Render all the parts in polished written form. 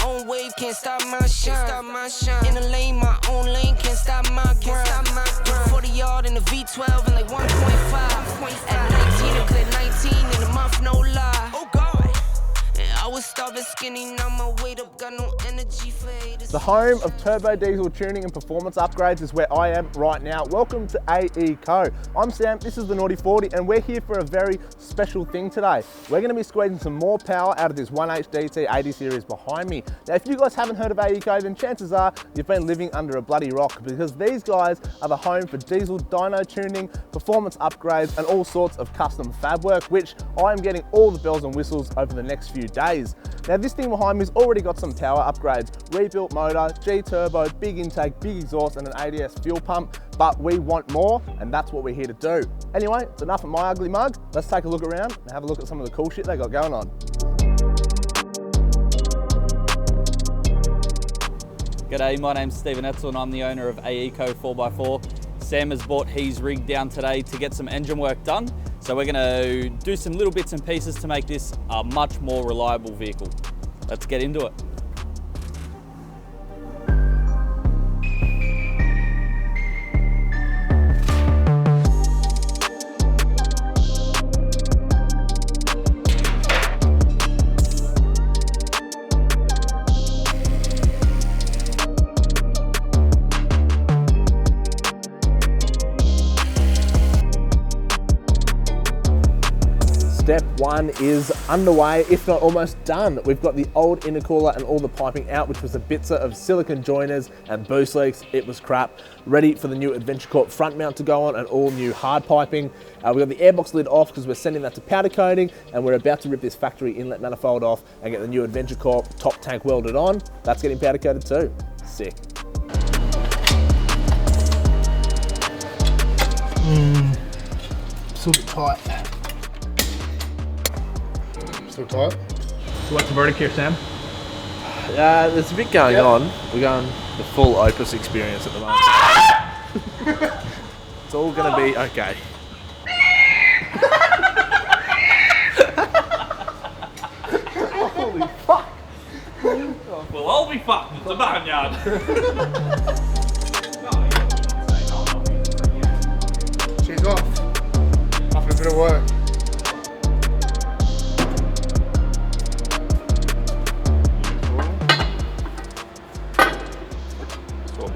own wave, can't stop my shine. In the lane, my own lane, can't stop my grind. 40 yard in the V12 and like 1.5. At 19, I cleared 19 in a month, no lie. Oh God. I was starving skinny, now my weight up, got no energy for haters. The home of turbo diesel tuning and performance upgrades is where I am right now. Welcome to AECO. I'm Sam, this is the Naughty 40, and we're here for a very special thing today. We're going to be squeezing some more power out of this 1HDT 80 series behind me. Now, if you guys haven't heard of AECO, then chances are you've been living under a bloody rock, because these guys are the home for diesel dyno tuning, performance upgrades, and all sorts of custom fab work, which I'm getting all the bells and whistles over the next few days. Now, this thing behind me's already got some power upgrades, rebuilt motor, G-turbo, big intake, big exhaust, and an ADS fuel pump, but we want more, and that's what we're here to do. Anyway, it's enough of my ugly mug. Let's take a look around and have a look at some of the cool shit they got going on. G'day, my name's Stephen Etzel and I'm the owner of AECO 4x4. Sam has brought his rig down today to get some engine work done. So we're gonna do some little bits and pieces to make this a much more reliable vehicle. Let's get into it. Step one is underway, if not almost done. We've got the old intercooler and all the piping out, which was a bitzer of silicon joiners and boost leaks. It was crap. Ready for the new Adventure Corp front mount to go on and all new hard piping. We've got the airbox lid off because we're sending that to powder coating, and we're about to rip this factory inlet manifold off and get the new Adventure Corp top tank welded on. That's getting powder coated too. Sick. It's a little bit tight. Still tight? So what's the verdict here, Sam? There's a bit going on. We're going the full Opus experience at the moment. It's all going to be okay. Holy fuck! Well, I'll be fucked. It's a barnyard. She's off. After a bit of work.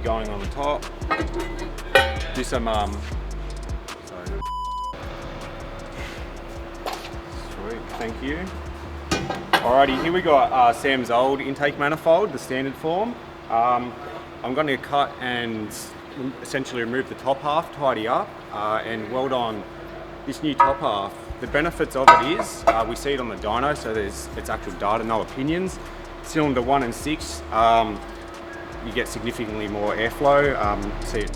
Going on the top, do some sweet, thank you. Alrighty, here we got Sam's old intake manifold, the standard form. I'm going to cut and essentially remove the top half, tidy up, and weld on this new top half. The benefits of it is we see it on the dyno, so it's actual data, no opinions. Cylinder 1 and 6. You get significantly more airflow. See it.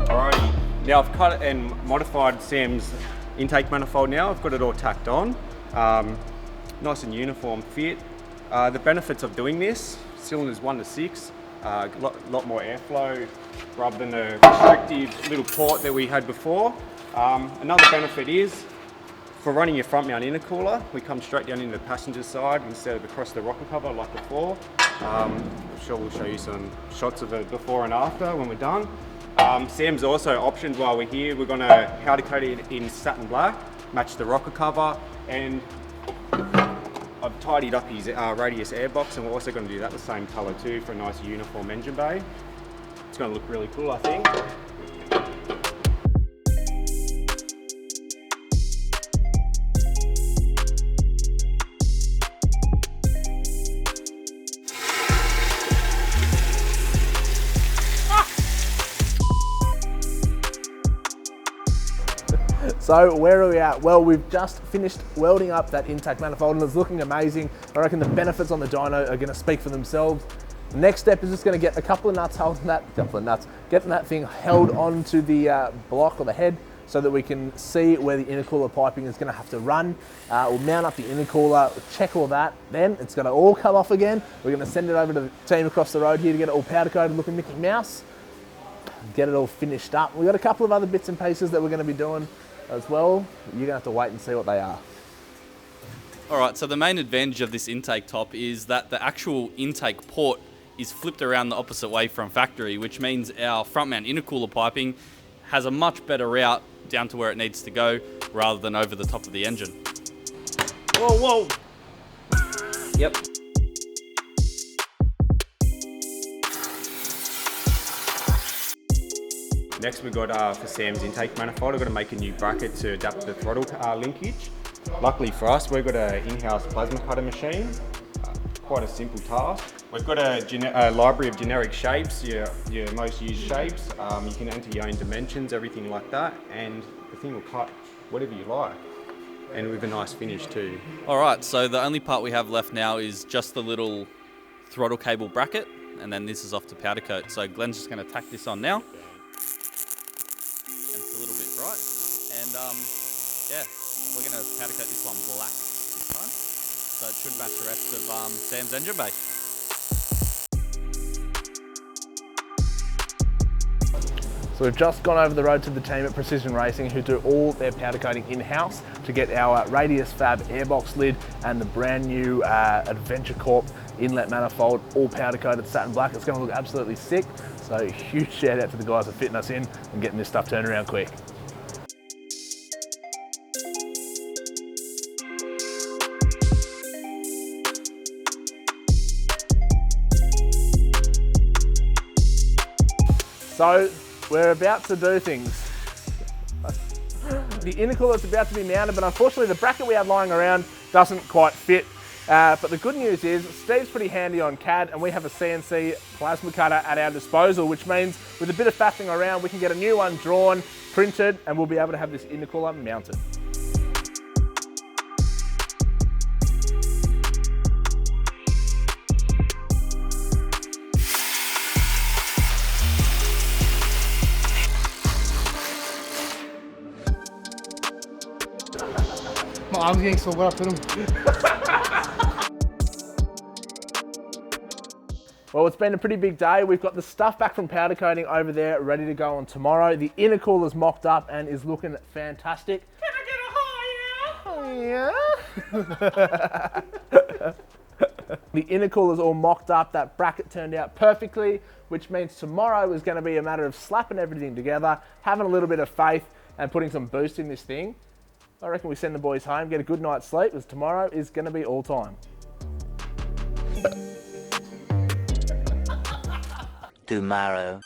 Alrighty, now I've cut and modified Sam's intake manifold now. I've got it all tacked on. Nice and uniform fit. The benefits of doing this, cylinders 1 to 6, a lot more airflow rather than the restrictive little port that we had before. Another benefit is, for running your front mount intercooler, we come straight down into the passenger side instead of across the rocker cover like before. I'm sure we'll show you some shots of it before and after when we're done. Sam's also optioned while we're here, we're going to powder coat it in satin black, match the rocker cover, and I've tidied up his radius airbox, and we're also going to do that the same colour too for a nice uniform engine bay. It's going to look really cool, I think. So where are we at? Well, we've just finished welding up that intake manifold and it's looking amazing. I reckon the benefits on the dyno are going to speak for themselves. The next step is just going to get a couple of nuts holding that, getting that thing held onto the block or the head, so that we can see where the intercooler piping is going to have to run. We'll mount up the intercooler, check all that, then it's going to all come off again. We're going to send it over to the team across the road here to get it all powder coated looking Mickey Mouse, get it all finished up. We've got a couple of other bits and pieces that we're going to be doing as well. You're going to have to wait and see what they are. All right, so the main advantage of this intake top is that the actual intake port is flipped around the opposite way from factory, which means our front mount intercooler piping has a much better route down to where it needs to go rather than over the top of the engine. Whoa, whoa. Yep. Next we got for Sam's intake manifold, I've got to make a new bracket to adapt to the throttle linkage. Luckily for us, we've got an in-house plasma cutter machine. Quite a simple task. We've got a library of generic shapes, your most used shapes. You can enter your own dimensions, everything like that, and the thing will cut whatever you like. And with a nice finish too. All right, so the only part we have left now is just the little throttle cable bracket, and then this is off to powder coat. So Glenn's just going to tack this on now. And it's a little bit bright. And yeah, we're going to powder coat this one black this time. So it should match the rest of Sam's engine bay. So we've just gone over the road to the team at Precision Racing who do all their powder coating in-house to get our Radius Fab airbox lid and the brand new Adventure Corp inlet manifold all powder coated satin black. It's going to look absolutely sick. So huge shout out to the guys for fitting us in and getting this stuff turned around quick. So we're about to do things. The intercooler is about to be mounted, but unfortunately the bracket we have lying around doesn't quite fit. But the good news is Steve's pretty handy on CAD and we have a CNC plasma cutter at our disposal, which means with a bit of faffing around, we can get a new one drawn, printed, and we'll be able to have this intercooler mounted. My arm's getting so wet, I put them. Well, it's been a pretty big day. We've got the stuff back from powder coating over there ready to go on tomorrow. The intercooler's mocked up and is looking fantastic. Can I get a high yeah? The intercooler's all mocked up. That bracket turned out perfectly, which means tomorrow is going to be a matter of slapping everything together, having a little bit of faith and putting some boost in this thing. I reckon we send the boys home, get a good night's sleep, because tomorrow is going to be all time. Tomorrow.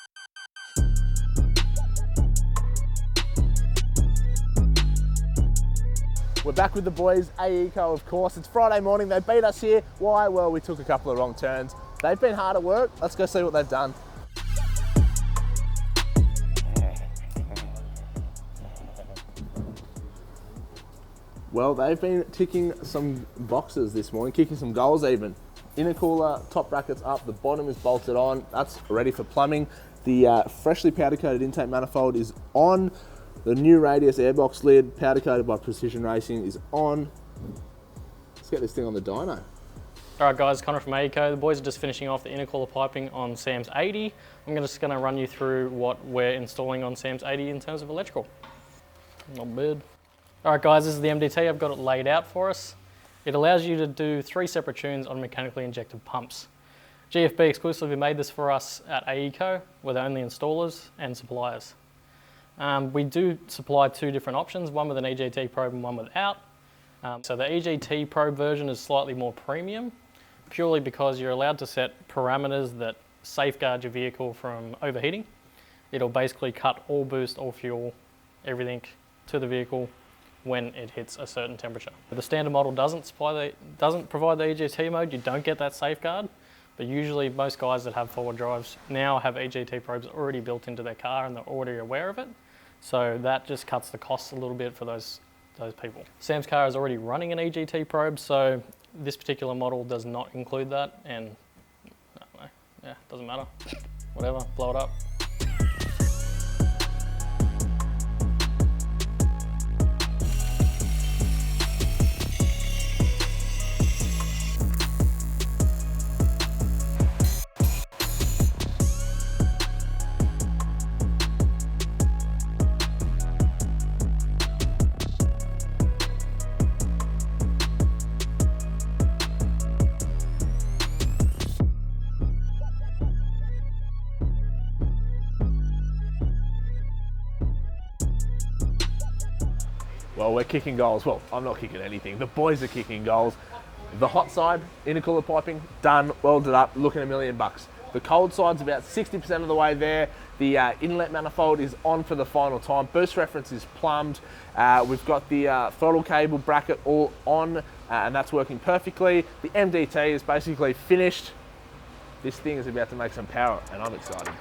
We're back with the boys, AECO of course. It's Friday morning, they beat us here. Why? Well, we took a couple of wrong turns. They've been hard at work. Let's go see what they've done. Well, they've been ticking some boxes this morning, kicking some goals even. Intercooler, top bracket's up, the bottom is bolted on. That's ready for plumbing. The freshly powder coated intake manifold is on. The new Radius airbox lid, powder coated by Precision Racing, is on. Let's get this thing on the dyno. All right guys, Connor from AECO. The boys are just finishing off the intercooler piping on Sam's 80. I'm just going to run you through what we're installing on Sam's 80 in terms of electrical. Not bad. All right guys, this is the MDT. I've got it laid out for us. It allows you to do 3 separate tunes on mechanically injected pumps. GFB exclusively made this for us at AECO. We're the only installers and suppliers. We do supply 2 different options, one with an EGT probe and one without. So the EGT probe version is slightly more premium, purely because you're allowed to set parameters that safeguard your vehicle from overheating. It'll basically cut all boost, all fuel, everything to the vehicle when it hits a certain temperature. The standard model doesn't provide the EGT mode. You don't get that safeguard, but usually most guys that have 4-wheel drives now have EGT probes already built into their car and they're already aware of it. So that just cuts the costs a little bit for those people. Sam's car is already running an EGT probe, so this particular model does not include that, and I don't know, yeah, doesn't matter. Whatever, blow it up. Well, we're kicking goals. Well, I'm not kicking anything. The boys are kicking goals. The hot side, intercooler piping, done, welded up, looking $1 million. The cold side's about 60% of the way there. The inlet manifold is on for the final time. Boost reference is plumbed. We've got the throttle cable bracket all on, and that's working perfectly. The MDT is basically finished. This thing is about to make some power, and I'm excited.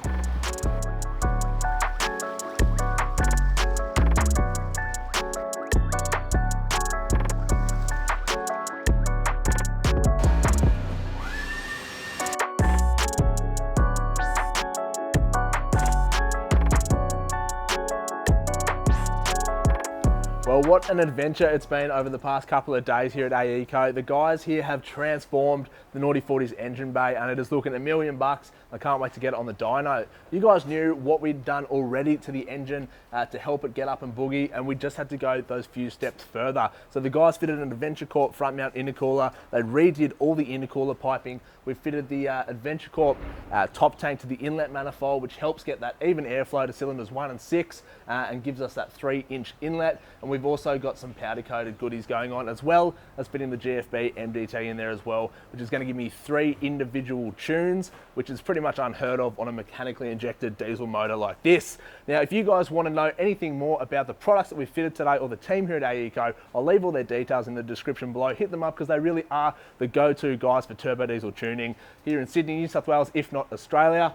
Well, what an adventure it's been over the past couple of days here at AECO. The guys here have transformed the Naughty 40's engine bay, and it is looking $1 million. I can't wait to get it on the dyno. You guys knew what we'd done already to the engine to help it get up and boogie, and we just had to go those few steps further. So the guys fitted an Adventure Corp front mount intercooler. They redid all the intercooler piping. We fitted the Adventure Corp top tank to the inlet manifold, which helps get that even airflow to cylinders 1 and 6 and gives us that 3-inch inlet. And we've also got some powder coated goodies going on, as well as fitting the GFB MDT in there as well, which is going to give me 3 individual tunes, which is pretty much unheard of on a mechanically injected diesel motor like this. Now, if you guys want to know anything more about the products that we've fitted today, or the team here at AECO, I'll leave all their details in the description below. Hit them up because they really are the go-to guys for turbo diesel tuning here in Sydney, New South Wales, if not Australia.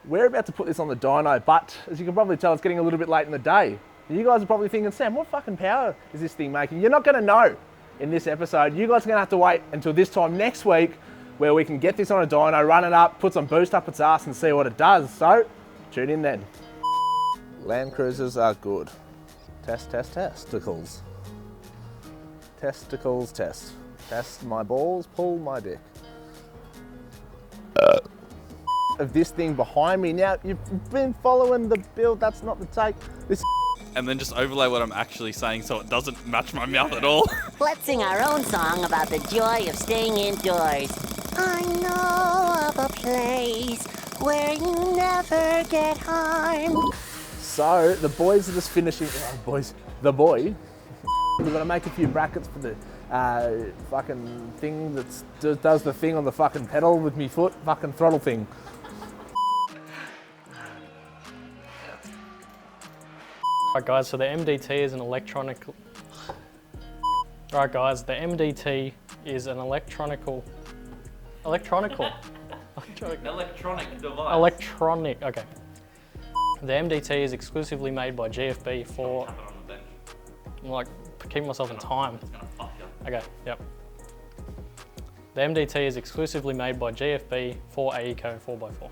We're about to put this on the dyno, but as you can probably tell, it's getting a little bit late in the day. You guys are probably thinking, Sam, what fucking power is this thing making? You're not going to know in this episode. You guys are going to have to wait until this time next week, where we can get this on a dyno, run it up, put some boost up its ass and see what it does. So, tune in then. Land Cruisers are good. Test, test, testicles. Testicles, test. Test my balls, pull my dick. Of this thing behind me. Now, you've been following the build, that's not the take. This And then just overlay what I'm actually saying so it doesn't match my mouth at all. Let's sing our own song about the joy of staying indoors. I know of a place where you never get harmed. So, the boys are just finishing, the boy. We're gonna make a few brackets for the fucking thing that does the thing on the fucking pedal with me foot, fucking throttle thing. Alright guys, so the MDT is an electronic... Alright guys, the MDT is an electronic device. Electronic, okay. The MDT is exclusively made by GFB for... I'm like, keeping myself in time. Okay, yep. The MDT is exclusively made by GFB for AECO 4x4.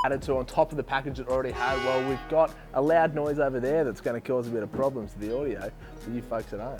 Added to on top of the package it already had. Well, we've got a loud noise over there that's going to cause a bit of problems to the audio for you folks at home.